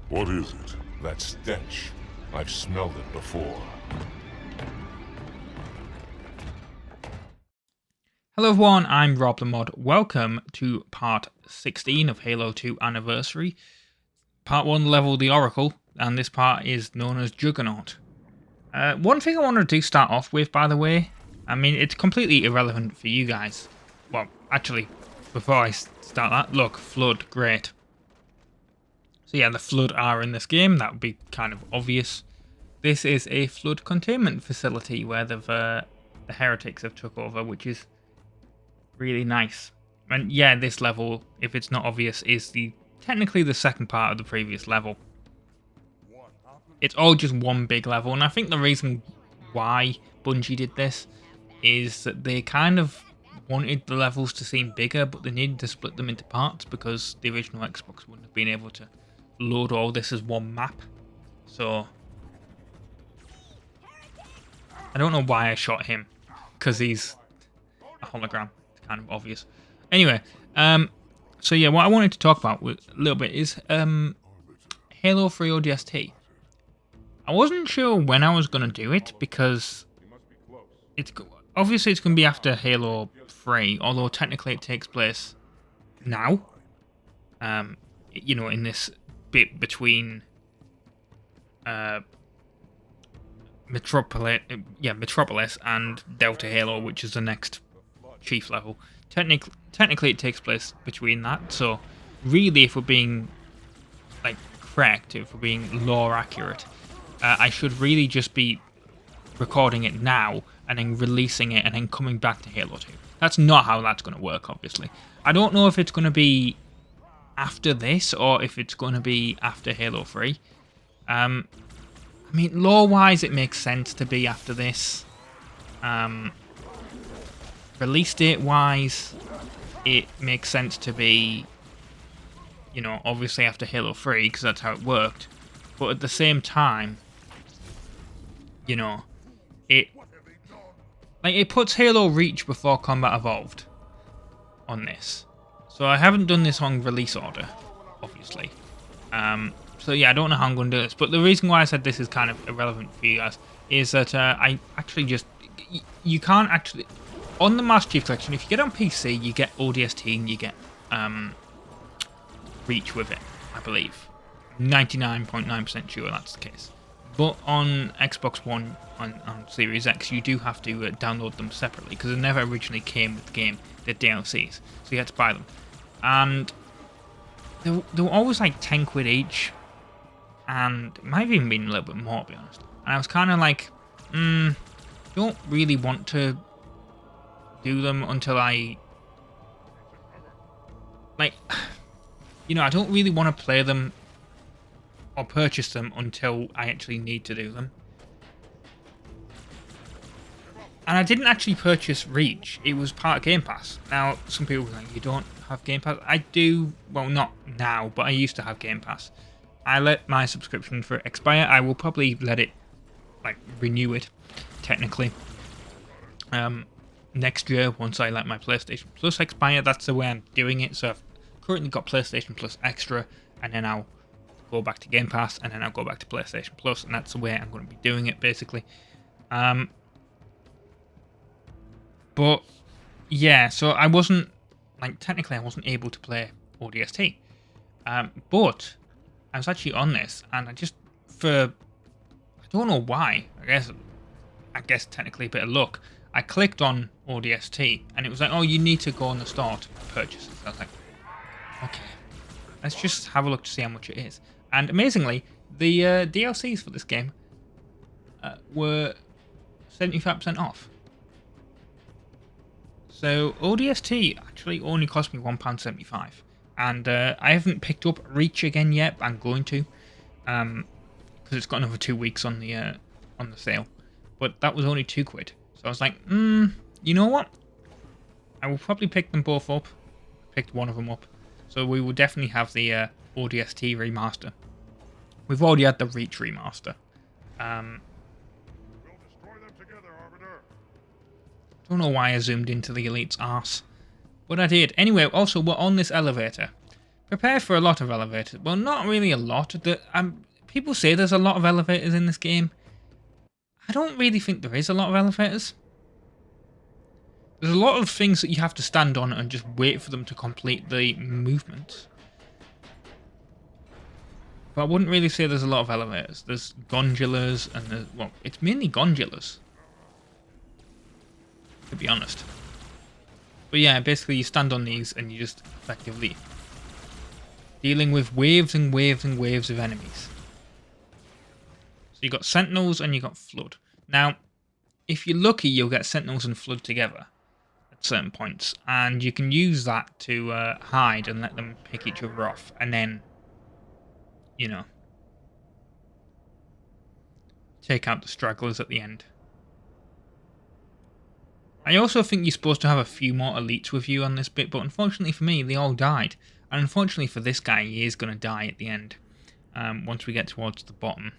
What is it? That stench. I've smelled it before. Hello everyone, I'm RobtheMod. Welcome to part 16 of Halo 2 Anniversary. Part 1, Level the Oracle, and this part is known as Juggernaut. One thing I wanted to start off with, by the way, I mean, it's completely irrelevant for you guys. Well, actually, before I start that, look, Flood, great. So yeah, the Flood are in this game, that would be kind of obvious. This is a Flood containment facility where the Heretics have took over, which is really nice. And yeah, this level, if it's not obvious, is technically the second part of the previous level. It's all just one big level, and I think the reason why Bungie did this is that they kind of wanted the levels to seem bigger, but they needed to split them into parts because the original Xbox wouldn't have been able to load all this as one map. So I don't know why I shot him, because he's a hologram. Kind of obvious. Anyway, so yeah, what I wanted to talk about a little bit is Halo 3 ODST. I wasn't sure when I was going to do it because obviously it's going to be after Halo 3, although technically it takes place now. You know, in this bit between Metropolis and Delta Halo, which is the next Chief level. Technically it takes place between that, so really if we're being correct, if we're being lore accurate, I should really just be recording it now and then releasing it and then coming back to Halo 2. That's not how that's going to work, obviously. I don't know if it's going to be after this or if it's going to be after Halo 3. I mean, lore-wise it makes sense to be after this. Release date wise, it makes sense to be, you know, obviously after Halo 3 because that's how it worked. But at the same time, you know, it puts Halo Reach before Combat Evolved on this. So I haven't done this on release order, obviously. So yeah, I don't know how I'm going to do this. But the reason why I said this is kind of irrelevant for you guys is that I actually just, you can't actually. On the Master Chief Collection, if you get on PC, you get ODST and you get Reach with it, I believe. 99.9% sure that's the case. But on Xbox One, on Series X, you do have to download them separately, because they never originally came with the game, they're DLCs, so you had to buy them. And they were always like 10 quid each, and it might have even been a little bit more, to be honest. And I was kind of like, don't really want to do them until I you know, I don't really want to play them or purchase them until I actually need to do them. And I didn't actually purchase Reach, it was part of Game Pass. Now some people are like, you don't have Game Pass. I do, well, not now, but I used to have Game Pass. I let my subscription for it expire. I will probably let it renew it technically next year once I let my PlayStation Plus expire. That's the way I'm doing it. So I've currently got PlayStation Plus Extra, and then I'll go back to Game Pass, and then I'll go back to PlayStation Plus, and that's the way I'm going to be doing it basically. But yeah, so I wasn't technically I wasn't able to play ODST, but I was actually on this, and I don't know why. I guess technically a bit of luck. I clicked on ODST and it was like, oh, you need to go on the store to purchase it. So I was like, okay, let's just have a look to see how much it is. And amazingly, the DLCs for this game were 75% off. So ODST actually only cost me £1.75. And I haven't picked up Reach again yet, but I'm going to. Because it's got another 2 weeks on the sale. But that was only 2 quid. So I was like, you know what? I will probably pick them both up. Picked one of them up. So we will definitely have the ODST remaster. We've already had the Reach remaster. Don't know why I zoomed into the Elite's arse. But I did. Anyway, also, we're on this elevator. Prepare for a lot of elevators. Well, not really a lot. People say there's a lot of elevators in this game. I don't really think there is a lot of elevators. There's a lot of things that you have to stand on and just wait for them to complete the movement. But I wouldn't really say there's a lot of elevators. There's gondolas and there's, well, it's mainly gondolas, to be honest. But yeah, basically you stand on these and you just effectively dealing with waves and waves and waves of enemies. So you got sentinels and you got flood. Now, if you're lucky, you'll get sentinels and flood together at certain points, and you can use that to hide and let them pick each other off, and then, you know, take out the stragglers at the end. I also think you're supposed to have a few more elites with you on this bit, but unfortunately for me, they all died. And unfortunately for this guy, he is going to die at the end, once we get towards the bottom.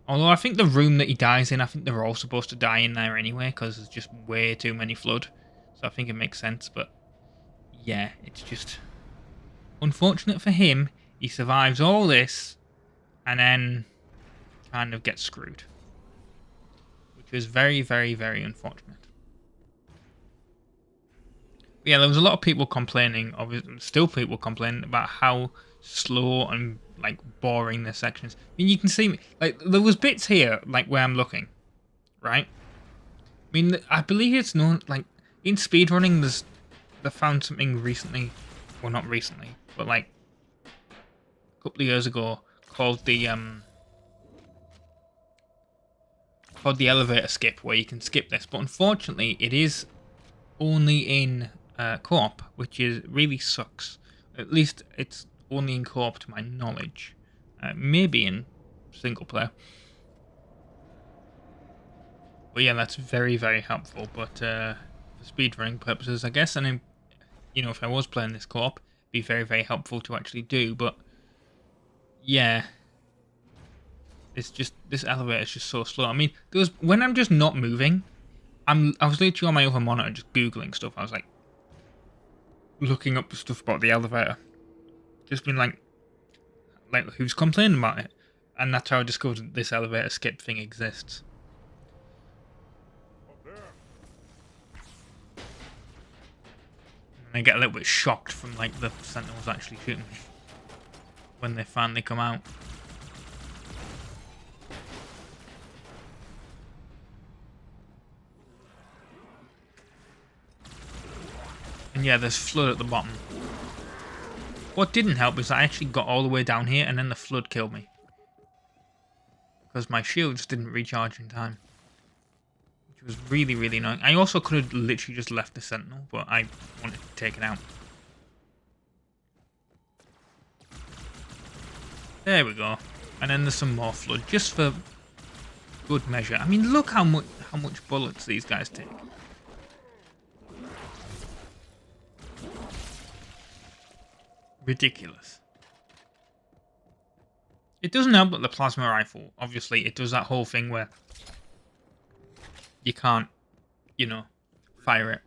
Although I think the room that he dies in, I think they're all supposed to die in there anyway, because there's just way too many flood. So I think it makes sense, but yeah, it's just unfortunate for him. He survives all this, and then kind of gets screwed. Which was very, very, very unfortunate. Yeah, there was a lot of people complaining, obviously, still people complaining about how slow and like boring this section is. I mean, you can see, like, there was bits here, like where I'm looking, right? I mean, I believe it's known, like, in speedrunning, they found something recently, well, not recently, but like a couple of years ago, called the elevator skip, where you can skip this. But unfortunately, it is only in co-op, which is really sucks. At least it's only in co-op to my knowledge. Maybe in single player. But yeah, that's very, very helpful. But for speedrunning purposes, I guess, and then, you know, if I was playing this co-op, it'd be very, very helpful to actually do. But yeah, it's just, this elevator is just so slow. I mean, when I'm just not moving, I was literally on my other monitor just googling stuff. I was like looking up stuff about the elevator, just been like who's complaining about it, and that's how I discovered that this elevator skip thing exists. And I get a little bit shocked from like the sentinels actually shooting me when they finally come out. And yeah, there's flood at the bottom. What didn't help is I actually got all the way down here and then the flood killed me. Because my shields didn't recharge in time. Which was really, really annoying. I also could have literally just left the sentinel, but I wanted to take it out. There we go. And then there's some more flood, just for good measure. I mean, look how much bullets these guys take. Ridiculous. It doesn't help that the plasma rifle, obviously, it does that whole thing where you can't, you know, fire it.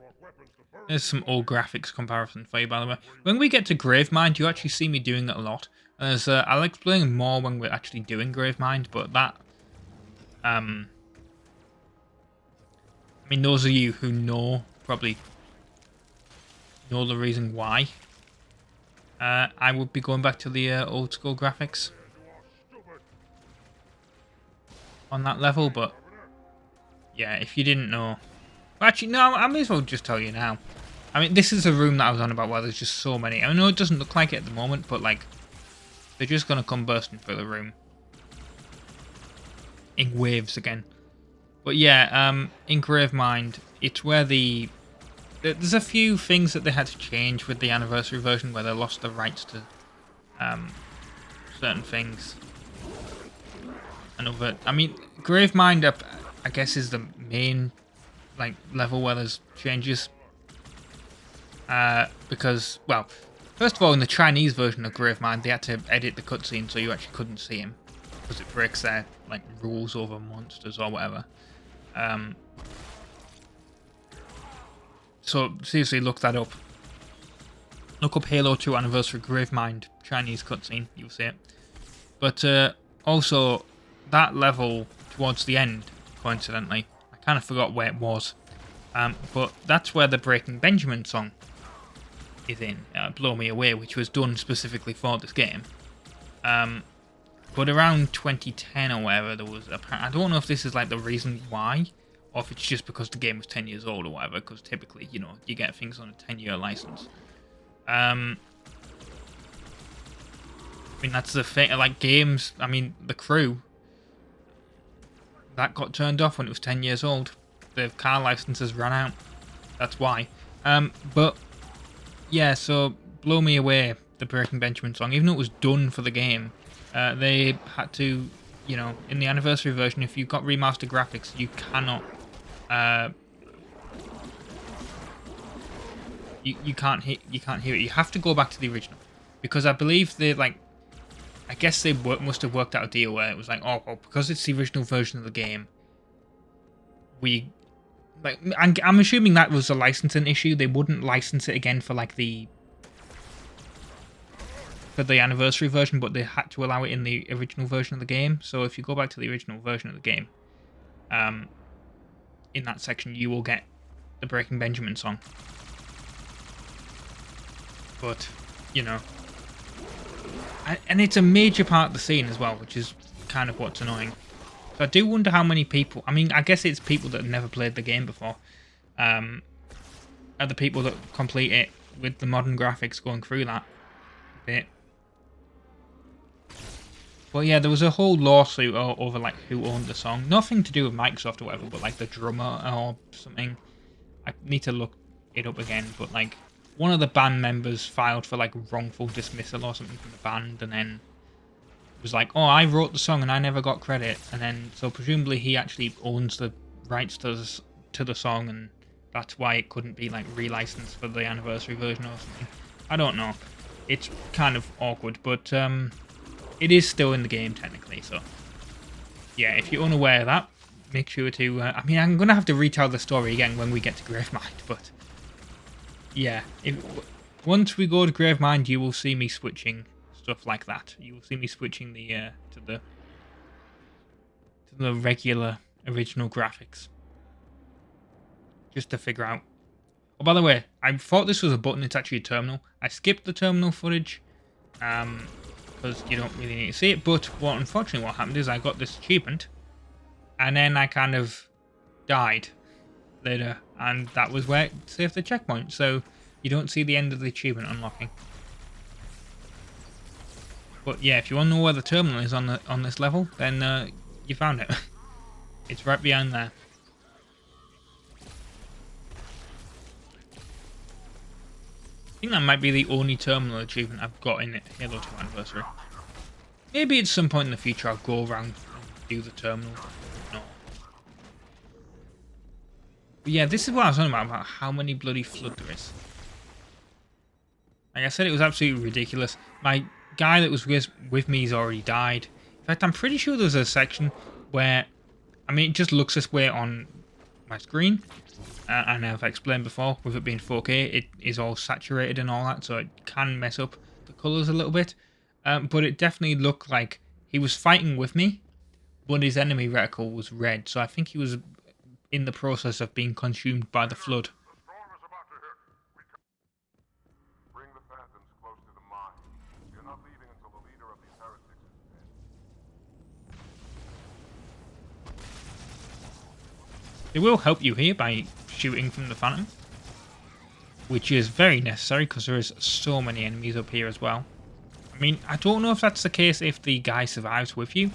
There's some old graphics comparison for you, by the way. When we get to Gravemind, you actually see me doing it a lot. And I'll explain more when we're actually doing Gravemind, but that, I mean, those of you who know probably know the reason why. I would be going back to the old school graphics on that level, but yeah, if you didn't know... Well, actually, no, I may as well just tell you now. I mean, this is a room that I was on about where there's just so many. I know it doesn't look like it at the moment, but like, they're just going to come bursting through the room. In waves again. But yeah, in Gravemind, it's where there's a few things that they had to change with the anniversary version where they lost the rights to certain things. I mean, Gravemind, I guess, is the main like level where there's changes. Because, well, first of all, in the Chinese version of Gravemind, they had to edit the cutscene so you actually couldn't see him, because it breaks their like rules over monsters or whatever. So seriously, look that up. Look up Halo 2 Anniversary Gravemind Chinese cutscene, you'll see it. But also, that level towards the end, coincidentally, I kind of forgot where it was. But that's where the Breaking Benjamin song is in, Blow Me Away, which was done specifically for this game. But around 2010 or whatever, there was I don't know if this is like the reason why, or if it's just because the game was 10 years old or whatever, because typically, you know, you get things on a 10-year license. I mean, that's the thing, like games, I mean, The Crew, that got turned off when it was 10 years old. The car licenses ran out, that's why. But, yeah, so Blow Me Away, the Breaking Benjamin song, even though it was done for the game, they had to, you know, in the anniversary version, if you've got remastered graphics, you cannot, you can't hear it. You have to go back to the original, because I believe they I guess they must have worked out a deal where it was like, oh, well, because it's the original version of the game, I'm assuming that was a licensing issue. They wouldn't license it again for like the anniversary version, but they had to allow it in the original version of the game. So if you go back to the original version of the game, in that section you will get the Breaking Benjamin song. But, you know, and it's a major part of the scene as well, which is kind of what's annoying. So I do wonder how many people, I mean, I guess it's people that have never played the game before, are the people that complete it with the modern graphics going through that bit. But yeah, there was a whole lawsuit over like who owned the song. Nothing to do with Microsoft or whatever, but like the drummer or something. I need to look it up again, but like one of the band members filed for like wrongful dismissal or something from the band, and then was like, oh, I wrote the song and I never got credit. And then, so presumably he actually owns the rights to the song, and that's why it couldn't be like relicensed for the anniversary version or something. I don't know. It's kind of awkward, but it is still in the game technically, so yeah, if you're unaware of that, make sure to, I mean, I'm going to have to retell the story again when we get to Gravemind, but yeah, once we go to Gravemind, you will see me switching stuff like that. You will see me switching the to the regular original graphics, just to figure out. Oh, by the way, I thought this was a button. It's actually a terminal. I skipped the terminal footage because you don't really need to see it. But unfortunately, what happened is I got this achievement, and then I kind of died later, and that was where it saved the checkpoint. So you don't see the end of the achievement unlocking. But yeah, if you want to know where the terminal is on this level, then you found it. It's right behind there. I think that might be the only terminal achievement I've got in Halo 2 Anniversary. Maybe at some point in the future I'll go around and do the terminal. No. But yeah, this is what I was talking about how many bloody flood there is. Like I said, it was absolutely ridiculous. My guy that was with me has already died. In fact, I'm pretty sure there's a section where, I mean, it just looks this way on my screen. And I've explained before, with it being 4K, it is all saturated and all that, so it can mess up the colours a little bit. But it definitely looked like he was fighting with me, but his enemy reticle was red, so I think he was in the process of being consumed by the flood. They will help you here by shooting from the Phantom, which is very necessary because there is so many enemies up here as well. I mean, I don't know if that's the case if the guy survives with you,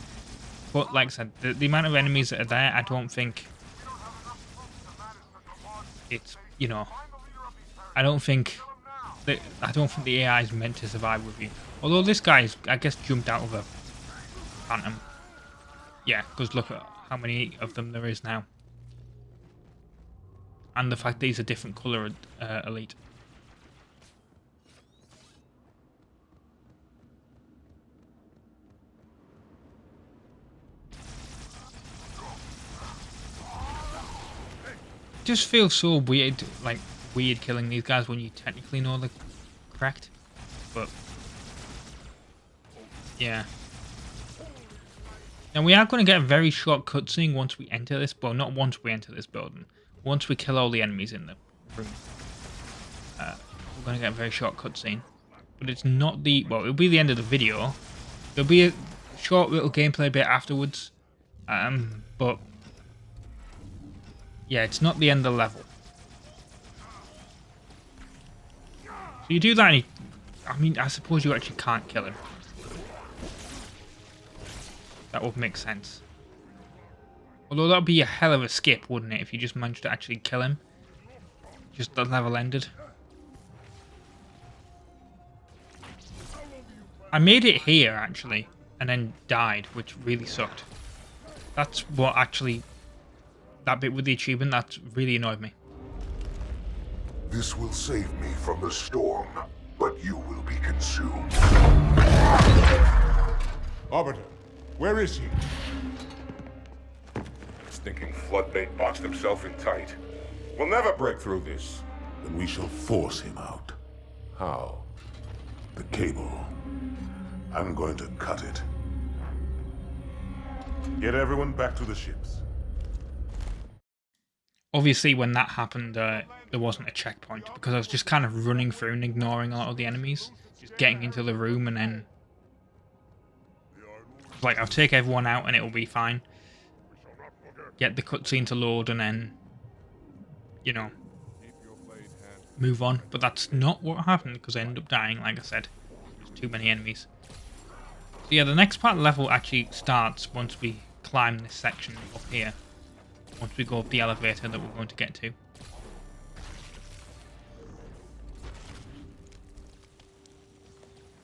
but like I said, the amount of enemies that are there, I don't think it's, you know, I don't think the AI is meant to survive with you. Although this guy is, I guess, jumped out of a Phantom. Yeah, because look at how many of them there is now. And the fact that he's a different colour elite. It just feels so weird, like weird killing these guys when you technically know the correct. But yeah. Now we are going to get a very short cutscene once we enter this, well, not once we enter this building. Once we kill all the enemies in the room. We're going to get a very short cutscene. But it's not the... well, it'll be the end of the video. There'll be a short little gameplay bit afterwards. But... yeah, it's not the end of the level. So you do that and I mean, I suppose you actually can't kill him. That would make sense. Although that would be a hell of a skip, wouldn't it, if you just managed to actually kill him? Just the level ended. I made it here, actually, and then died, which really sucked. That's what actually... that bit with the achievement, that really annoyed me. This will save me from the storm, but you will be consumed. Arbiter, where is he? Stinking floodbait boxed himself in tight. We'll never break through this. Then we shall force him out. How? The cable. I'm going to cut it. Get everyone back to the ships. Obviously, when that happened, there wasn't a checkpoint, because I was just kind of running through and ignoring a lot of the enemies. Just getting into the room and then... like, I'll take everyone out and it'll be fine. Get the cutscene to load and then... you know... move on. But that's not what happened, because I ended up dying, like I said. There's too many enemies. So yeah, the next part of the level actually starts once we climb this section up here. Once we go up the elevator that we're going to get to.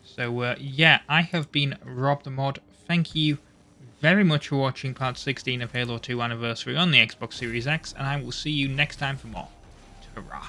So yeah, I have been RobtheMod. Thank you very much for watching part 16 of Halo 2 Anniversary on the Xbox Series X, and I will see you next time for more. Ta-ra.